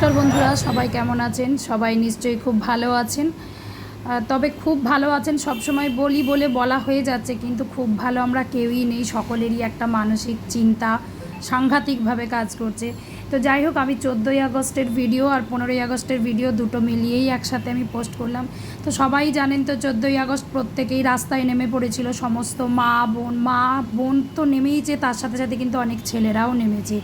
নমস্কার বন্ধুরা, সবাই কেমন আছেন? সবাই নিশ্চয়ই খুব ভালো আছেন। তবে খুব ভালো আছেন সবসময় বলি বলে বলা হয়ে যাচ্ছে, কিন্তু খুব ভালো আমরা কেউই নেই। সকলেরই একটা মানসিক চিন্তা সাংঘাতিকভাবে কাজ করছে। তো যাই হোক, আমি 14ই আগস্টের ভিডিও আর 15ই আগস্টের ভিডিও দুটো মিলিয়েই একসাথে আমি পোস্ট করলাম। তো সবাই জানেন তো 14ই আগস্ট প্রত্যেকেই রাস্তায় নেমে পড়েছিল, সমস্ত মা বোন তো নেমেইছে, তার সাথে সাথে কিন্তু অনেক ছেলেরাও নেমেছে।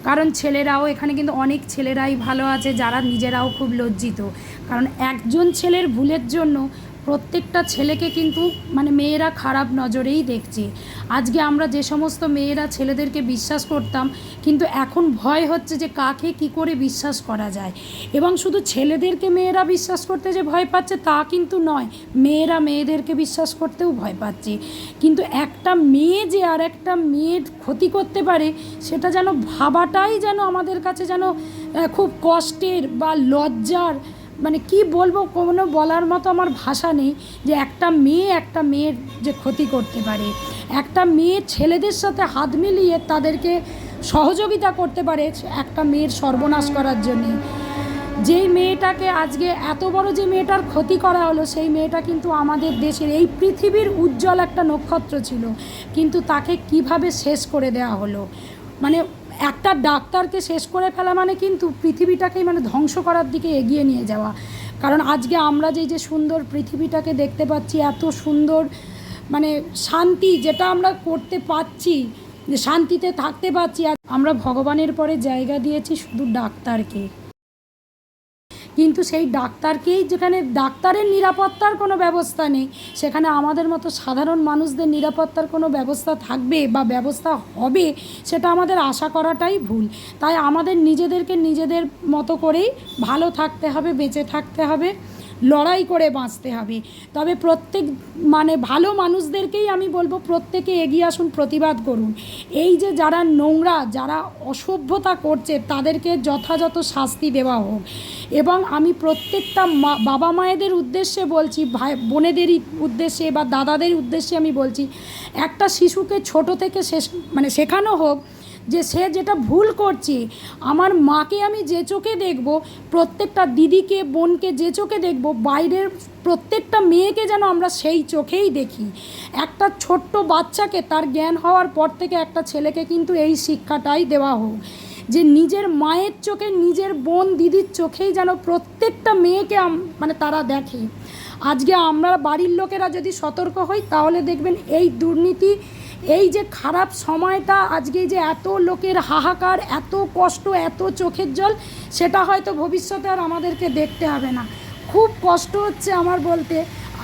কারণ ছেলেরাও এখানে কিন্তু অনেক ছেলেরাই ভালো আছে, যারা নিজেরাও খুব লজ্জিত। কারণ একজন ছেলের ভুলের জন্য প্রত্যেকটা ছেলেকে কিন্তু মেয়েরা খারাপ নজরেই দেখছে। আজকে আমরা যে সমস্ত মেয়েরা ছেলেদেরকে বিশ্বাস করতাম, কিন্তু এখন ভয় হচ্ছে যে কাকে কি করে বিশ্বাস করা যায়। এবং শুধু ছেলেদেরকে মেয়েরা বিশ্বাস করতে যে ভয় পাচ্ছে তা কিন্তু নয়, মেয়েরা মেয়েদেরকে বিশ্বাস করতেও ভয় পাচ্ছে। কিন্তু একটা মেয়ে যে আর একটা মেয়ের ক্ষতি করতে পারে, সেটা যেন ভাবাটাই যেন আমাদের কাছে যেন খুব কষ্টের বা লজ্জার, কি বলবো, কোনো বলার মতো আমার ভাষা নেই। যে একটা মেয়ের যে ক্ষতি করতে পারে, একটা মেয়ে ছেলেদের সাথে হাত মিলিয়ে তাদেরকে সহযোগিতা করতে পারে একটা মেয়ের সর্বনাশ করার জন্যে। যেই মেয়েটাকে আজকে এত বড় যে মেয়েটার ক্ষতি করা হলো, সেই মেয়েটা কিন্তু আমাদের দেশের এই পৃথিবীর উজ্জ্বল একটা নক্ষত্র ছিল, কিন্তু তাকে কিভাবে শেষ করে দেওয়া হলো। একটা ডাক্তারকে শেষ করে ফেলা কিন্তু পৃথিবীটাকেই ধ্বংস করার দিকে এগিয়ে নিয়ে যাওয়া। কারণ আজকে আমরা যে সুন্দর পৃথিবীটাকে দেখতে পাচ্ছি, এত সুন্দর শান্তি যেটা আমরা করতে পারছি, যে শান্তিতে থাকতে পারছি, আমরা ভগবানের পরে জায়গা দিয়েছি শুধু ডাক্তারকে। কিন্তু সেই ডাক্তারকেই, যেখানে ডাক্তারের নিরাপত্তার কোনো ব্যবস্থা নেই, সেখানে আমাদের মতো সাধারণ মানুষদের নিরাপত্তার কোনো ব্যবস্থা থাকবে বা ব্যবস্থা হবে, সেটা আমাদের আশা করাটাই ভুল। তাই আমাদের নিজেদেরকে নিজেদের মতো করেই ভালো থাকতে হবে, বেঁচে থাকতে হবে, লড়াই করে বাঁচতে হবে। তবে প্রত্যেক ভালো মানুষদেরকেই আমি বলবো, প্রত্যেকে এগিয়ে আসুন, প্রতিবাদ করুন। এই যে যারা নোংরা, যারা অসভ্যতা করছে, তাদেরকে যথাযথ শাস্তি দেওয়া হোক। এবং আমি প্রত্যেকটা বাবা মায়েদের উদ্দেশ্যে বলছি, ভাই বোনেদেরই উদ্দেশ্যে বা দাদাদের উদ্দেশ্যে আমি বলছি, একটা শিশুকে ছোট থেকে শেখানো হোক যে সে যেটা ভুল করছে, আমার মাকে আমি যে চোখে দেখব, প্রত্যেকটা দিদিকে বোনকে যে চোখে দেখব, বাইরের প্রত্যেকটা মেয়েকে যেন আমরা সেই চোখেই দেখি। একটা ছোট্ট বাচ্চাকে তার জ্ঞান হওয়ার পর থেকে একটা ছেলেকে কিন্তু এই শিক্ষাটাই দেওয়া হোক, যে নিজের মায়ের চোখে, নিজের বোন দিদির চোখেই যেন প্রত্যেকটা মেয়েকে তারা দেখে। আজকে আমরা বাড়ির লোকেরা যদি সতর্ক হই, তাহলে দেখবেন এই দুর্নীতি, এই যে খারাপ সময়টা, আজকে যে এত লোকের হাহাকার, এত কষ্ট, এত চোখের জল, সেটা হয়তো ভবিষ্যতে আর আমাদেরকে দেখতে হবে না। খুব কষ্ট হচ্ছে আমার বলতে,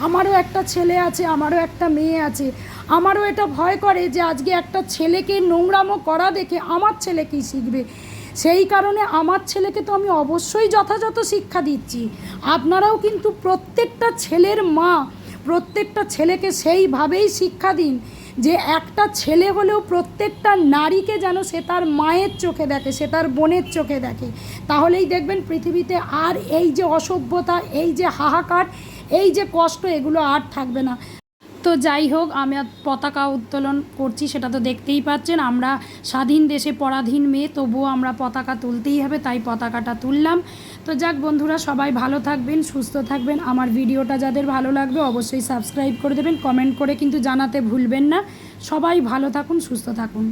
আমারও একটা ছেলে আছে, আমারও একটা মেয়ে আছে। আমারও এটা ভয় করে যে আজকে একটা ছেলেকে নোংরামো করা দেখে আমার ছেলে কী শিখবে। সেই কারণে আমার ছেলেকে তো আমি অবশ্যই যথাযথ শিক্ষা দিচ্ছি। আপনারাও কিন্তু প্রত্যেকটা ছেলের মা, প্রত্যেকটা ছেলেকে সেইভাবেই শিক্ষা দিন, যে একটা ছেলে হলেও প্রত্যেকটা নারীকে যেন সে তার মায়ের চোখে দেখে, সে তার বোনের চোখে দেখে। তাহলেই দেখবেন পৃথিবীতে আর এই যে অসভ্যতা, এই যে হাহাকার, এই যে কষ্ট, এগুলো আর থাকবে না। তো যাই হোক, আমি পতাকা উত্তোলন করছি, সেটা তো দেখতেই পাচ্ছেন। আমরা স্বাধীন দেশে পরাধীন মেয়ে, তবুও আমরা পতাকা তুলতেই হবে, তাই পতাকাটা তুললাম। তো যাক বন্ধুরা, সবাই ভালো থাকবেন, সুস্থ থাকবেন। আমার ভিডিওটা যাদের ভালো লাগবে অবশ্যই সাবস্ক্রাইব করে দেবেন, কমেন্ট করে কিন্তু জানাতে ভুলবেন না। সবাই ভালো থাকুন, সুস্থ থাকুন।